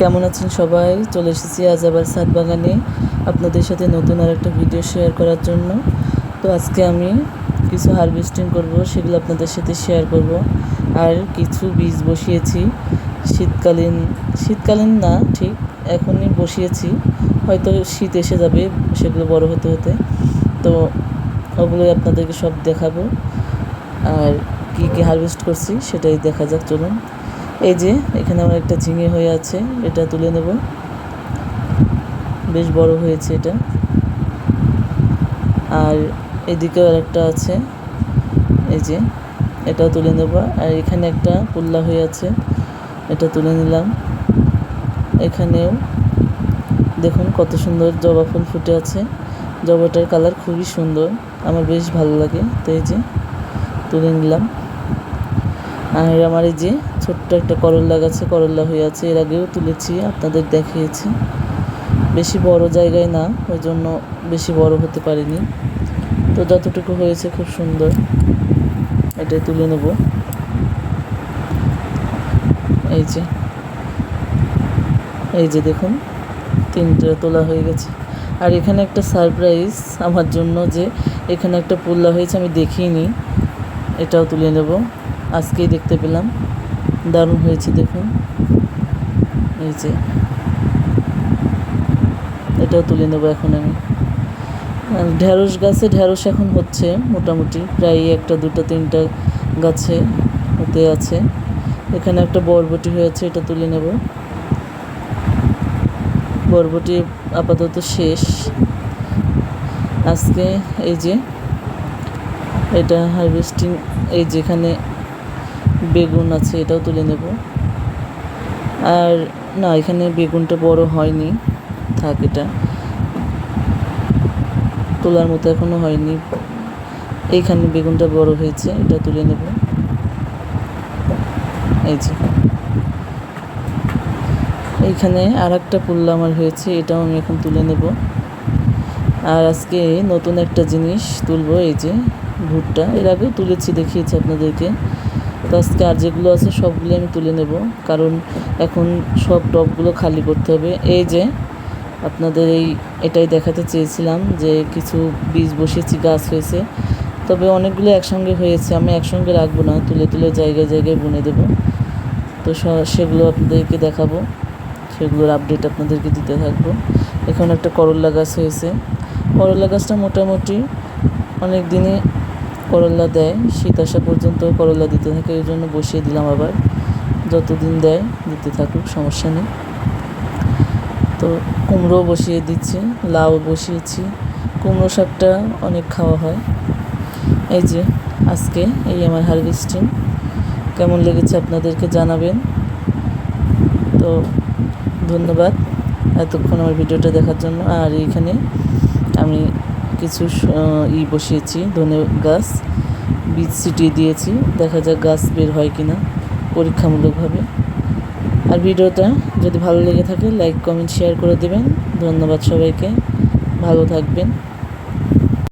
কেমন আছেন সবাই? চলে এসেছি আজ আবার ছাদ বাগানে আপনাদের সাথে নতুন আর একটা ভিডিও শেয়ার করার জন্য। তো আজকে আমি কিছু হারভেস্টিং করব, সেগুলো আপনাদের সাথে শেয়ার করব। আর কিছু বীজ বসিয়েছি শীতকালীন না, ঠিক এখনই বসিয়েছি, হয়তো শীত এসে যাবে সেগুলো বড় হতে হতে। তো ওগুলোই আপনাদেরকে সব দেখাবো, আর কী কী হারভেস্ট করছি সেটাই দেখা যাক, চলুন। এই যে এখানে আমার একটা ঝিঙে হয়ে আছে, এটা তুলে নেব, বেশ বড় হয়েছে এটা। আর এদিকেও আর একটা আছে, এই যে এটাও তুলে নেব। আর এখানে একটা পুল্লা হয়ে আছে, এটা তুলে নিলাম। এখানেও দেখুন কত সুন্দর জবা ফুল ফুটে আছে, জবাটার কালার খুবই সুন্দর, আমার বেশ ভালো লাগে। তো এই যে তুলে নিলাম। আর আমার এই যে ছোট্ট একটা করল্লা গাছে করল্লা হয়ে আছে, এর আগেও তুলেছি, আপনাদের দেখিয়েছি। বেশি বড় জায়গায় না, ওই জন্য বেশি বড় হতে পারিনি, তো যতটুকু হয়েছে খুব সুন্দর, এটাই তুলে নেব। এই যে দেখুন 3টে তোলা হয়ে গেছে। আর এখানে একটা সারপ্রাইজ আমার জন্য, যে এখানে একটা পুল্লা হয়েছে, আমি দেখিনি, এটাও তুলে নেব, আজকেই দেখতে পেলাম, দারুণ হয়েছে দেখুন। এই যে এটাও তুলে নেব এখন আমি। ঢ্যাঁড়স গাছে ঢ্যাঁড়স এখন হচ্ছে মোটামুটি, প্রায় 1টা 2টা 3টা গাছে হতে আছে। এখানে একটা বরবটি হয়েছে, এটা তুলে নেব। বরবটি আপাতত শেষ আজকে। এই যে এটা হারভেস্টিং, এই যেখানে বেগুন আছে এটাও তুলে নেব। আর না, এখানে বেগুনটা বড় হয়নি, থাক, এটা তোলার মতো এখনও হয়নি। এইখানে বেগুনটা বড় হয়েছে, এটা তুলে নেব। এই যে এইখানে আর একটা পুল্লা আমার হয়েছে, এটাও আমি এখন তুলে নেব। আর আজকে নতুন একটা জিনিস তুলবো, এই যে ভুট্টা, এর আগেও তুলেছি, দেখিয়েছি আপনাদেরকে। তো আজকে আর যেগুলো আছে সবগুলো আমি তুলে নেব, কারণ এখন সব টবগুলো খালি করতে হবে। এই যে আপনাদের এটাই দেখাতে চেয়েছিলাম, যে কিছু বীজ বসিয়েছি, গাছ হয়েছে, তবে অনেকগুলো একসঙ্গে হয়েছে, আমি একসঙ্গে রাখবো না, তুলে তুলে জায়গায় জায়গায় বুনে দেবো। তো সেগুলো আপনাদেরকে দেখাবো, সেগুলোর আপডেট আপনাদেরকে দিতে থাকবো। এখন একটা করল্লা গাছ হয়েছে, করল্লা গাছটা মোটামুটি অনেক দিনে করল্লা দেয়, শীত আসা পর্যন্ত করল্লা দিতে থাকে, ওই জন্য বসিয়ে দিলাম আবার, যতদিন দেয় দিতে থাকুক, সমস্যা নেই। তো কুমড়ো বসিয়ে দিচ্ছি, লাউ বসিয়েছি, কুমড়ো শাকটা অনেক খাওয়া হয়। এই যে আজকে এই আমার হারভেস্টিং, কেমন লেগেছে আপনাদেরকে জানাবেন। তো ধন্যবাদ এতক্ষণ আমার ভিডিওটা দেখার জন্য। আর এইখানে আমি কিছু বসিয়েছি, ধনে গাছ, বীজ ছিটিয়ে দিয়েছি, দেখা যাক গাছ বের হয় কিনা পরীক্ষামূলকভাবে। আর ভিডিওটা যদি ভালো লেগে থাকে লাইক কমেন্ট শেয়ার করে দেবেন। ধন্যবাদ সবাইকে, ভালো থাকবেন।